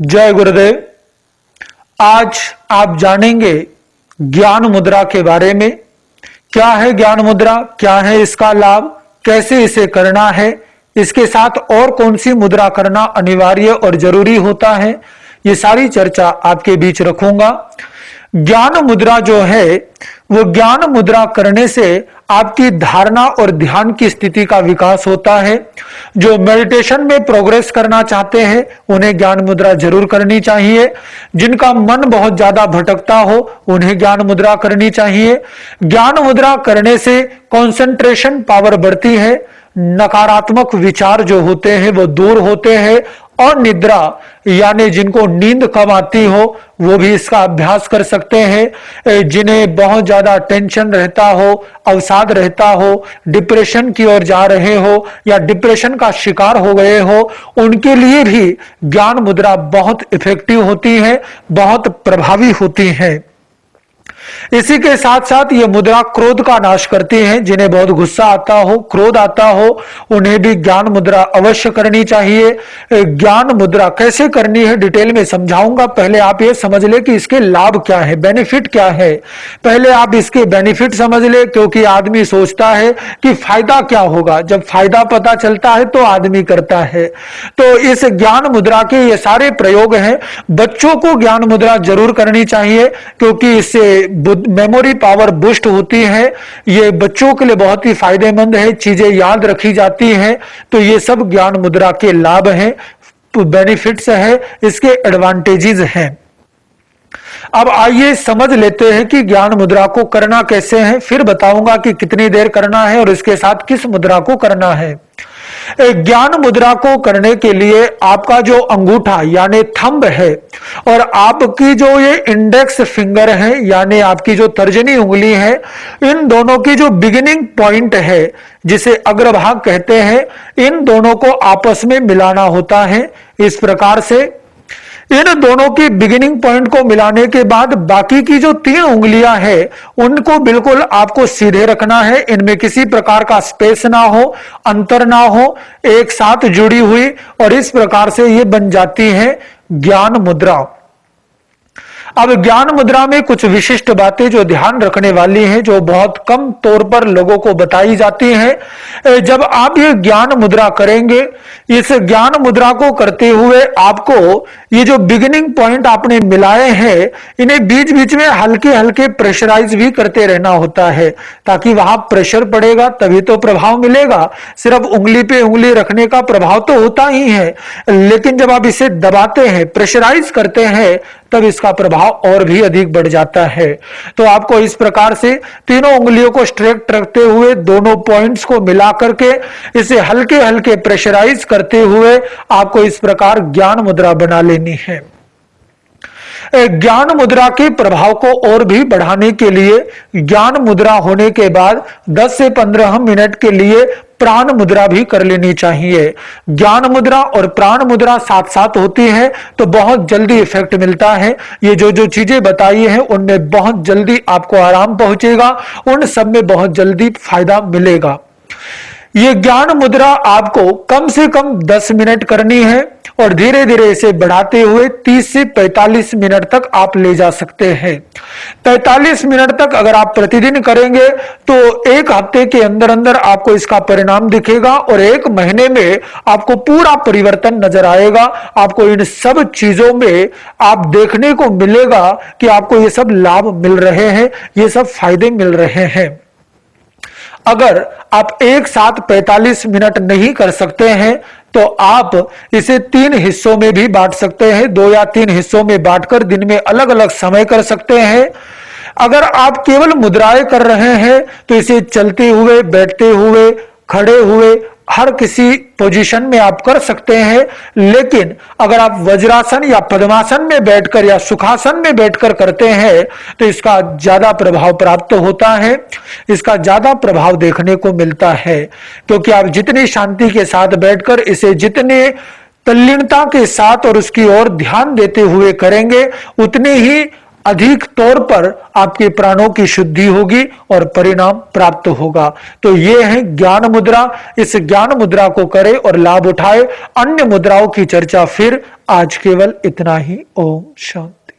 जय गुरुदेव। आज आप जानेंगे ज्ञान मुद्रा के बारे में। क्या है ज्ञान मुद्रा, क्या है इसका लाभ, कैसे इसे करना है, इसके साथ और कौन सी मुद्रा करना अनिवार्य और जरूरी होता है, ये सारी चर्चा आपके बीच रखूंगा। ज्ञान मुद्रा जो है वो ज्ञान मुद्रा करने से आपकी धारणा और ध्यान की स्थिति का विकास होता है। जो मेडिटेशन में प्रोग्रेस करना चाहते हैं उन्हें ज्ञान मुद्रा जरूर करनी चाहिए। जिनका मन बहुत ज्यादा भटकता हो उन्हें ज्ञान मुद्रा करनी चाहिए। ज्ञान मुद्रा करने से कंसंट्रेशन पावर बढ़ती है, नकारात्मक विचार जो होते हैं वो दूर होते हैं, और निद्रा यानी जिनको नींद कम आती हो वो भी इसका अभ्यास कर सकते हैं। जिन्हें बहुत ज्यादा टेंशन रहता हो, अवसाद रहता हो, डिप्रेशन की ओर जा रहे हो या डिप्रेशन का शिकार हो गए हो, उनके लिए भी ज्ञान मुद्रा बहुत इफेक्टिव होती है, बहुत प्रभावी होती है। इसी के साथ साथ ये मुद्रा क्रोध का नाश करती है। जिन्हें बहुत गुस्सा आता हो, क्रोध आता हो, उन्हें भी ज्ञान मुद्रा अवश्य करनी चाहिए। ज्ञान मुद्रा कैसे करनी है डिटेल में समझाऊंगा। पहले आप ये समझ ले कि इसके लाभ क्या है, बेनिफिट क्या है। पहले आप इसके बेनिफिट समझ ले, क्योंकि आदमी सोचता है कि फायदा क्या होगा। जब फायदा पता चलता है तो आदमी करता है। तो इस ज्ञान मुद्रा के ये सारे प्रयोग हैं। बच्चों को ज्ञान मुद्रा जरूर करनी चाहिए, क्योंकि इससे मेमोरी पावर बूस्ट होती है। ये बच्चों के लिए बहुत ही फायदेमंद है, चीजें याद रखी जाती हैं। तो ये सब ज्ञान मुद्रा के लाभ हैं, तो बेनिफिट्स है, इसके एडवांटेजेस हैं। अब आइए समझ लेते हैं कि ज्ञान मुद्रा को करना कैसे है, फिर बताऊंगा कि कितनी देर करना है और इसके साथ किस मुद्रा को करना है। ज्ञान मुद्रा को करने के लिए आपका जो अंगूठा यानी थंब है और आपकी जो ये इंडेक्स फिंगर है यानी आपकी जो तर्जनी उंगली है, इन दोनों की जो बिगिनिंग पॉइंट है जिसे अग्रभाग कहते हैं, इन दोनों को आपस में मिलाना होता है। इस प्रकार से इन दोनों की बिगिनिंग पॉइंट को मिलाने के बाद बाकी की जो 3 उंगलियां हैं उनको बिल्कुल आपको सीधे रखना है। इनमें किसी प्रकार का स्पेस ना हो, अंतर ना हो, एक साथ जुड़ी हुई, और इस प्रकार से ये बन जाती है ज्ञान मुद्रा। अब ज्ञान मुद्रा में कुछ विशिष्ट बातें जो ध्यान रखने वाली हैं, जो बहुत कम तौर पर लोगों को बताई जाती हैं। जब आप ये ज्ञान मुद्रा करेंगे, इस ज्ञान मुद्रा को करते हुए आपको ये जो बिगिनिंग पॉइंट आपने मिलाए हैं, इन्हें बीच बीच में हल्के हल्के प्रेशराइज भी करते रहना होता है, ताकि वहां प्रेशर पड़ेगा तभी तो प्रभाव मिलेगा। सिर्फ उंगली पे उंगली रखने का प्रभाव तो होता ही है, लेकिन जब आप इसे दबाते हैं, प्रेशराइज करते हैं, तब इसका प्रभाव और भी अधिक बढ़ जाता है। तो आपको इस प्रकार से तीनों उंगलियों को स्ट्रेट रखते हुए दोनों पॉइंट्स को मिला करके इसे हल्के हल्के प्रेशराइज करते हुए आपको इस प्रकार ज्ञान मुद्रा बना लेनी है। ज्ञान मुद्रा के प्रभाव को और भी बढ़ाने के लिए ज्ञान मुद्रा होने के बाद 10 से 15 मिनट के लिए प्राण मुद्रा भी कर लेनी चाहिए। ज्ञान मुद्रा और प्राण मुद्रा साथ साथ होती है तो बहुत जल्दी इफेक्ट मिलता है। ये जो जो चीजें बताई हैं उनमें बहुत जल्दी आपको आराम पहुंचेगा, उन सब में बहुत जल्दी फायदा मिलेगा। ये ज्ञान मुद्रा आपको कम से कम 10 मिनट करनी है और धीरे धीरे इसे बढ़ाते हुए 30 से 45 मिनट तक आप ले जा सकते हैं। 45 मिनट तक अगर आप प्रतिदिन करेंगे तो 1 हफ्ते के अंदर अंदर आपको इसका परिणाम दिखेगा और 1 महीने में आपको पूरा परिवर्तन नजर आएगा। आपको इन सब चीजों में आप देखने को मिलेगा कि आपको ये सब लाभ मिल रहे हैं, ये सब फायदे मिल रहे हैं। अगर आप एक साथ 45 मिनट नहीं कर सकते हैं तो आप इसे 3 हिस्सों में भी बांट सकते हैं। 2 या 3 हिस्सों में बांटकर दिन में अलग अलग समय कर सकते हैं। अगर आप केवल मुद्राएं कर रहे हैं तो इसे चलते हुए, बैठते हुए, खड़े हुए, हर किसी पोजीशन में आप कर सकते हैं। लेकिन अगर आप वज्रासन या पद्मासन में बैठकर या सुखासन में बैठकर करते हैं तो इसका ज्यादा प्रभाव प्राप्त होता है, इसका ज्यादा प्रभाव देखने को मिलता है। क्योंकि आप जितनी शांति के साथ बैठकर इसे जितने तल्लीनता के साथ और उसकी ओर ध्यान देते हुए करेंगे, उतनी ही अधिक तौर पर आपके प्राणों की शुद्धि होगी और परिणाम प्राप्त होगा। तो ये है ज्ञान मुद्रा। इस ज्ञान मुद्रा को करें और लाभ उठाए। अन्य मुद्राओं की चर्चा फिर। आज केवल इतना ही। ओम शांति।